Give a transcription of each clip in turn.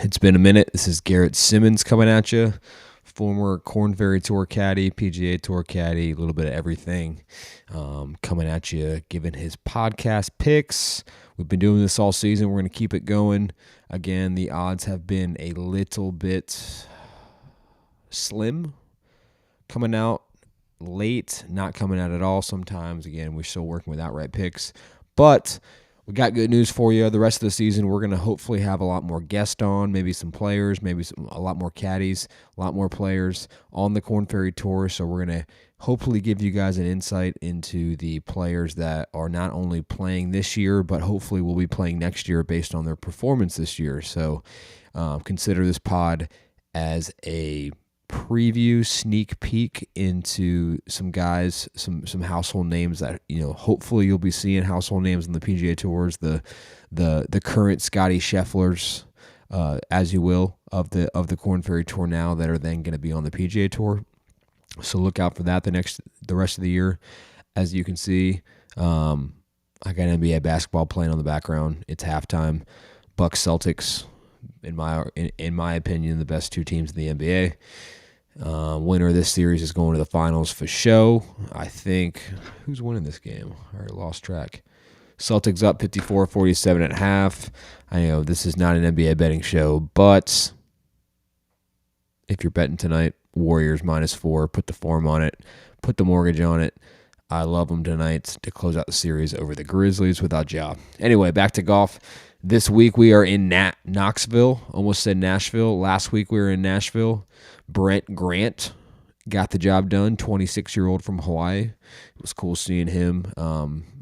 It's been a minute. This is Garrett Simmons coming at you, former Korn Ferry Tour caddy, PGA Tour caddy, a little bit of everything, coming at you, giving his podcast picks. We've been doing this all season. We're going to keep it going. Again, the odds have been a little bit slim, coming out late, not coming out at all sometimes. Again, we're still working with outright picks, but we got good news for you. The rest of the season, we're going to hopefully have a lot more guests on, maybe some players, a lot more caddies, a lot more players on the Korn Ferry Tour. So we're going to hopefully give you guys an insight into the players that are not only playing this year, but hopefully will be playing next year based on their performance this year. So consider this pod as a preview, sneak peek into some guys, some household names that hopefully you'll be seeing household names on the PGA Tours, the current Scotty Schefflers, as you will, of the Korn Ferry Tour now that are then going to be on the PGA Tour. So look out for that the rest of the year. As you can see, I got NBA basketball playing on the background. It's halftime. Bucks Celtics, in my opinion, the best two teams in the NBA. Winner of this series is going to the finals for show. I think, who's winning this game? I already lost track. Celtics up 54-47 at half. I know this is not an NBA betting show, but if you're betting tonight, Warriors -4, put the form on it, put the mortgage on it. I love them tonight to close out the series over the Grizzlies without Ja. Anyway, back to golf. This week we are in Knoxville. Almost said Nashville. Last week we were in Nashville. Brent Grant got the job done, 26-year-old from Hawaii. It was cool seeing him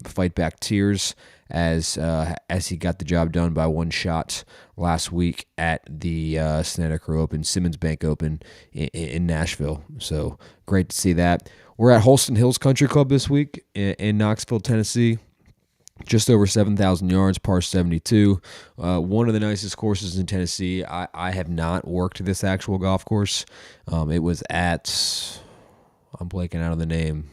fight back tears as he got the job done by one shot last week at the Snedeker Open, Simmons Bank Open in Nashville. So great to see that. We're at Holston Hills Country Club this week in Knoxville, Tennessee. Just over 7,000 yards, par 72. One of the nicest courses in Tennessee. I have not worked this actual golf course. It was at, I'm blanking out on the name.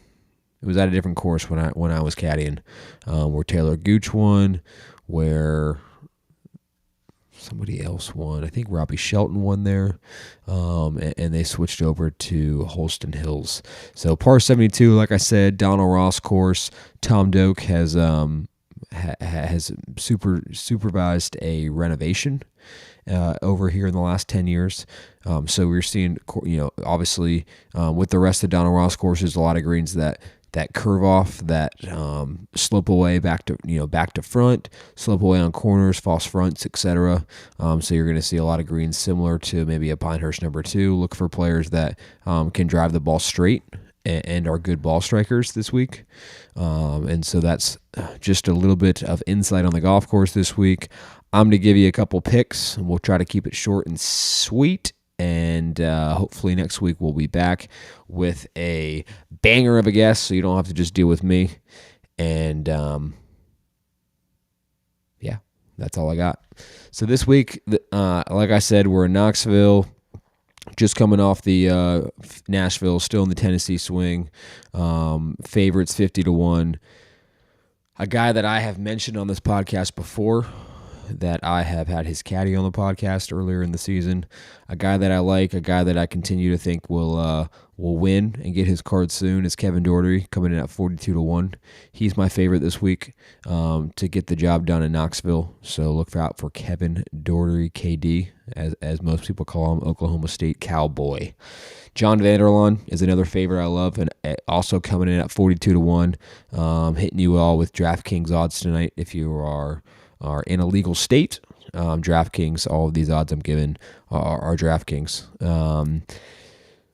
It was at a different course when I was caddying, where Taylor Gooch won, where somebody else won. I think Robbie Shelton won there, and they switched over to Holston Hills. So par 72, like I said, Donald Ross course. Tom Doak has supervised a renovation over here in the last 10 years. So we're seeing, obviously with the rest of Donald Ross courses, a lot of greens that curve off, that slope away back to front, slope away on corners, false fronts, etc. So you're going to see a lot of greens similar to maybe a Pinehurst number 2. Look for players that can drive the ball straight and are good ball strikers this week. And so that's just a little bit of insight on the golf course this week. I'm going to give you a couple picks, and we'll try to keep it short and sweet. And hopefully next week we'll be back with a banger of a guest, so you don't have to just deal with me. And yeah, that's all I got. So this week, like I said, we're in Knoxville. Just coming off the Nashville, still in the Tennessee swing. Favorites 50-1. A guy that I have mentioned on this podcast before, that I have had his caddy on the podcast earlier in the season. A guy that I like, a guy that I continue to think will win and get his card soon is Kevin Doherty, coming in at 42-1. He's my favorite this week to get the job done in Knoxville. So look out for Kevin Doherty, KD, as most people call him, Oklahoma State Cowboy. John Vanderlaan is another favorite I love, and also coming in at 42-1. Hitting you all with DraftKings odds tonight if you are in a legal state. DraftKings, all of these odds I'm giving are DraftKings.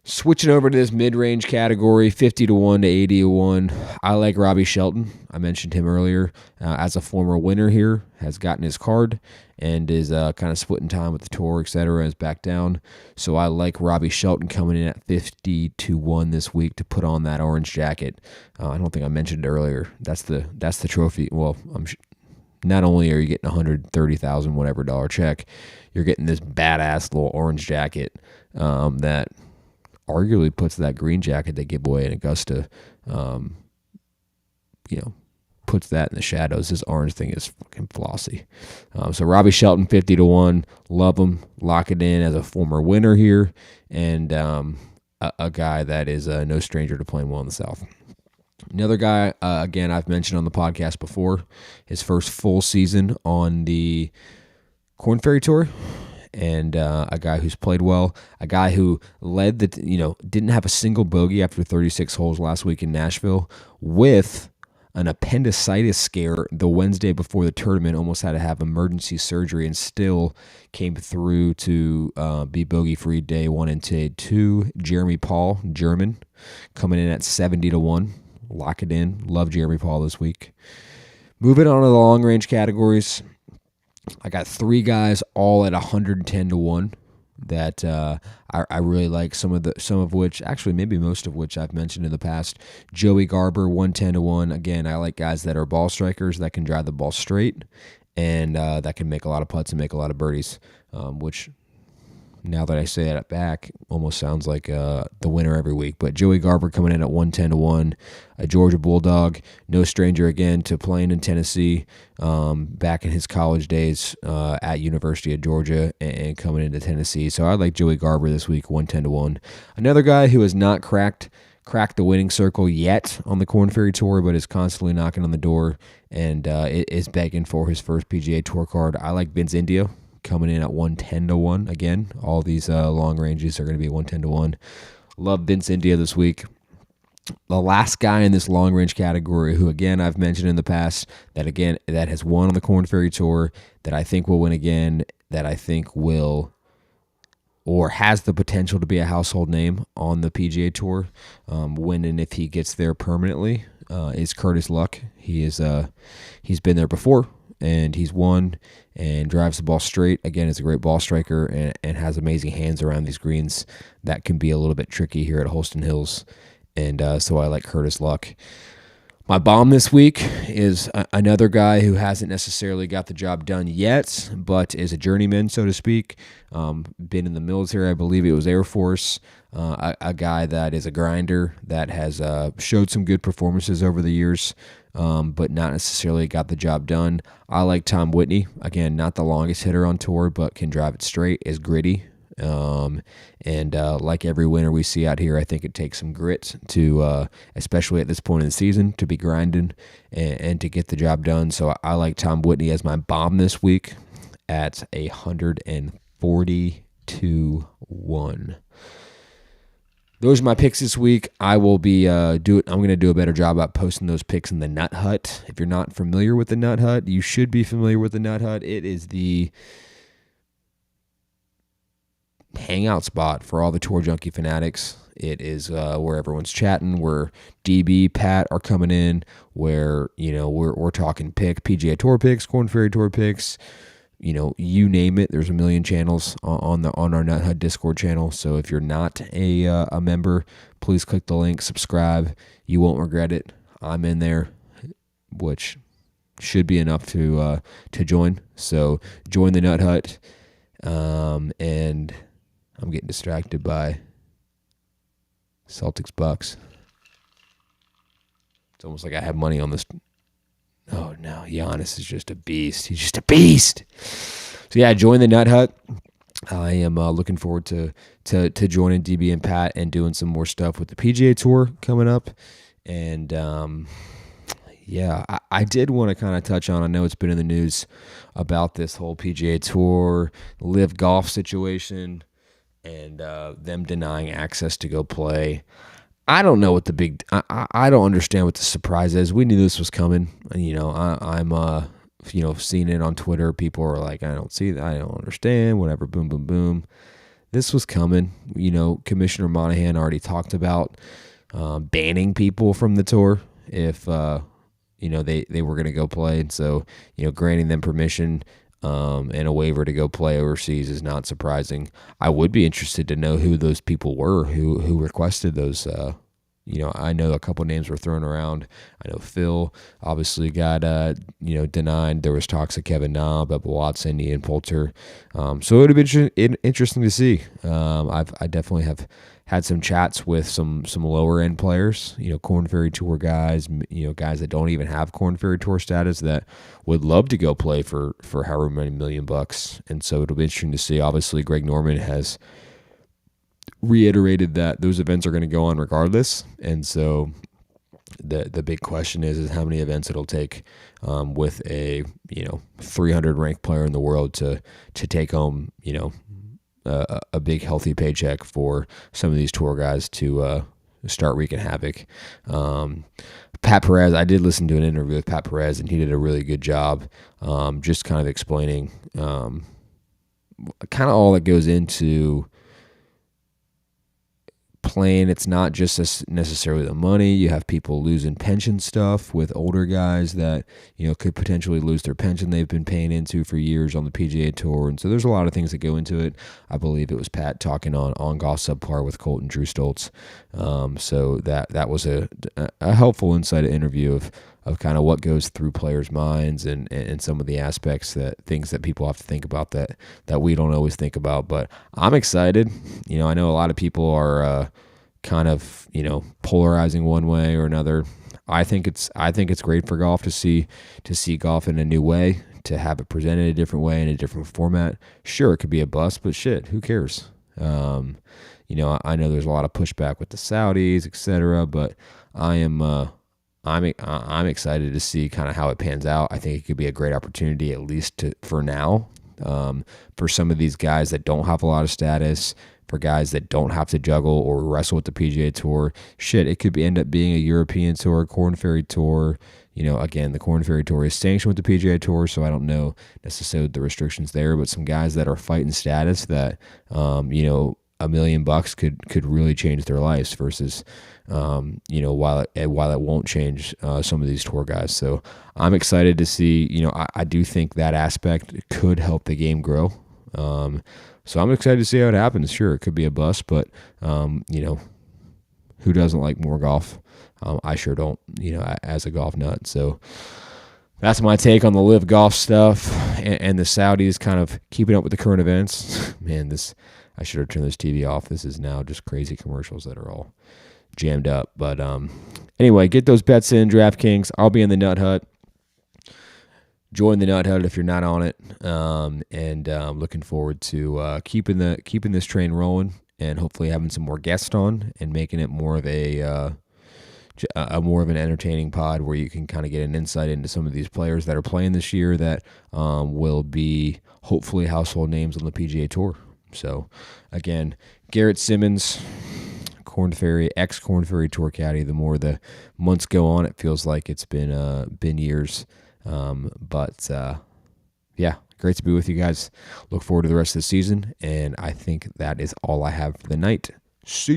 Switching over to this mid-range category, 50-1 to 80-1. I like Robbie Shelton. I mentioned him earlier as a former winner here, has gotten his card and is kind of splitting time with the tour, etc., is back down. So I like Robbie Shelton coming in at 50-1 this week to put on that orange jacket. I don't think I mentioned it earlier. That's the trophy. Well, not only are you getting $130,000 whatever dollar check, you're getting this badass little orange jacket that arguably puts that green jacket they give away in Augusta, puts that in the shadows. This orange thing is fucking flossy. So Robbie Shelton, 50-1. Love him. Lock it in as a former winner here. And a guy that is no stranger to playing well in the South. Another guy, again, I've mentioned on the podcast before, his first full season on the Korn Ferry Tour. And a guy who's played well, a guy who led didn't have a single bogey after 36 holes last week in Nashville with an appendicitis scare the Wednesday before the tournament, almost had to have emergency surgery and still came through to be bogey-free day 1 and day 2. Jeremy Paul, German, coming in at 70-1. Lock it in. Love Jeremy Paul this week. Moving on to the long-range categories. I got 3 guys all at 110-1 that I really like. Some of which, actually maybe most of which I've mentioned in the past. Joey Garber, 110-1. Again, I like guys that are ball strikers that can drive the ball straight and that can make a lot of putts and make a lot of birdies, which now that I say that back, almost sounds like the winner every week. But Joey Garber coming in at 110-1, a Georgia Bulldog, no stranger again to playing in Tennessee, back in his college days at University of Georgia and coming into Tennessee. So I like Joey Garber this week, 110-1. Another guy who has not cracked the winning circle yet on the Korn Ferry Tour, but is constantly knocking on the door and is begging for his first PGA Tour card. I like Vince India, coming in at 110-1. Again, all these long ranges are going to be 110-1. Love Vince India this week. The last guy in this long range category, who again I've mentioned in the past, that has won on the Korn Ferry Tour, that I think will win again, that I think will or has the potential to be a household name on the PGA Tour, when and if he gets there permanently, is Curtis Luck. He's been there before, and he's won and drives the ball straight. Again, is a great ball striker and has amazing hands around these greens that can be a little bit tricky here at Holston Hills. And so I like Curtis Luck. My bomb this week is another guy who hasn't necessarily got the job done yet, but is a journeyman, so to speak. Been in the military, I believe it was Air Force. A guy that is a grinder that has showed some good performances over the years, but not necessarily got the job done. I like Tom Whitney. Again, not the longest hitter on tour, but can drive it straight, is gritty. And like every winner we see out here, I think it takes some grit to, especially at this point in the season, to be grinding and to get the job done. So I like Tom Whitney as my bomb this week at 142-1. Those are my picks this week. I will be I'm going to do a better job about posting those picks in the Nut Hut. If you're not familiar with the Nut Hut, you should be familiar with the Nut Hut. It is the hangout spot for all the Tour Junkie fanatics. It is where everyone's chatting, where DB, Pat are coming in, where we're talking PGA Tour picks, Korn Ferry Tour picks. You name it. There's a million channels on our Nut Hut Discord channel. So if you're not a member, please click the link, subscribe. You won't regret it. I'm in there, which should be enough to join. So join the Nut Hut, and I'm getting distracted by Celtics Bucks. It's almost like I have money on this. Oh, no. Giannis is just a beast. He's just a beast. So, yeah, join the Nut Hut. I am looking forward to joining DB and Pat and doing some more stuff with the PGA Tour coming up. And, yeah, I did want to kind of touch on, I know it's been in the news about this whole PGA Tour, Live Golf situation, and them denying access to go play. I don't know what I don't understand what the surprise is. We knew this was coming. I'm seeing it on Twitter. People are like, I don't see that. I don't understand. Whatever. Boom, boom, boom. This was coming. Commissioner Monahan already talked about banning people from the tour if they were going to go play. And so granting them permission and a waiver to go play overseas is not surprising. I would be interested to know who those people were who requested those I know a couple names were thrown around. I know Phil obviously got, denied. There was talks of Kevin Na, Bubba Watson, Ian Poulter. So it would have been interesting to see. I definitely have had some chats with some lower end players, Korn Ferry Tour guys, guys that don't even have Korn Ferry Tour status that would love to go play for however many $1 million. And so it'll be interesting to see. Obviously, Greg Norman has reiterated that those events are going to go on regardless. And so the big question is how many events it'll take with a 300 ranked player in the world to take home a big healthy paycheck for some of these tour guys to start wreaking havoc. Pat Perez, I did listen to an interview with Pat Perez, and he did a really good job just kind of explaining kind of all that goes into playing. It's not just necessarily the money. You have people losing pension stuff with older guys that could potentially lose their pension they've been paying into for years on the PGA Tour, and so there's a lot of things that go into it. I believe it was Pat talking on Golf Subpar with Colt and Drew Stoltz, so that was a helpful insight interview of kind of what goes through players' minds and some of the aspects things that people have to think about that we don't always think about. But I'm excited. I know a lot of people are kind of polarizing one way or another. I think it's great for golf to see golf in a new way, to have it presented a different way in a different format. Sure, it could be a bust, but shit, who cares? I know there's a lot of pushback with the Saudis, etc., but I'm excited to see kind of how it pans out. I think it could be a great opportunity, at least for now, for some of these guys that don't have a lot of status, for guys that don't have to juggle or wrestle with the PGA Tour. Shit, it could end up being a European Tour, Korn Ferry Tour. Again, the Korn Ferry Tour is sanctioned with the PGA Tour, so I don't know necessarily the restrictions there, but some guys that are fighting status that, $1 million could really change their lives versus, while it won't change some of these tour guys. So I'm excited to see. I do think that aspect could help the game grow. So I'm excited to see how it happens. Sure, it could be a bust, but who doesn't like more golf? I sure don't. As a golf nut. So that's my take on the live golf stuff and the Saudis kind of keeping up with the current events. Man, I should have turned this TV off. This is now just crazy commercials that are all jammed up. But anyway, get those bets in, DraftKings. I'll be in the Nut Hut. Join the Nut Hut if you're not on it. And looking forward to keeping this train rolling and hopefully having some more guests on and making it more of more of an entertaining pod where you can kind of get an insight into some of these players that are playing this year that will be hopefully household names on the PGA Tour. So, again, Garrett Simmons, Korn Ferry Tour caddy. The more the months go on, it feels like it's been years. But great to be with you guys. Look forward to the rest of the season, and I think that is all I have for the night. See ya.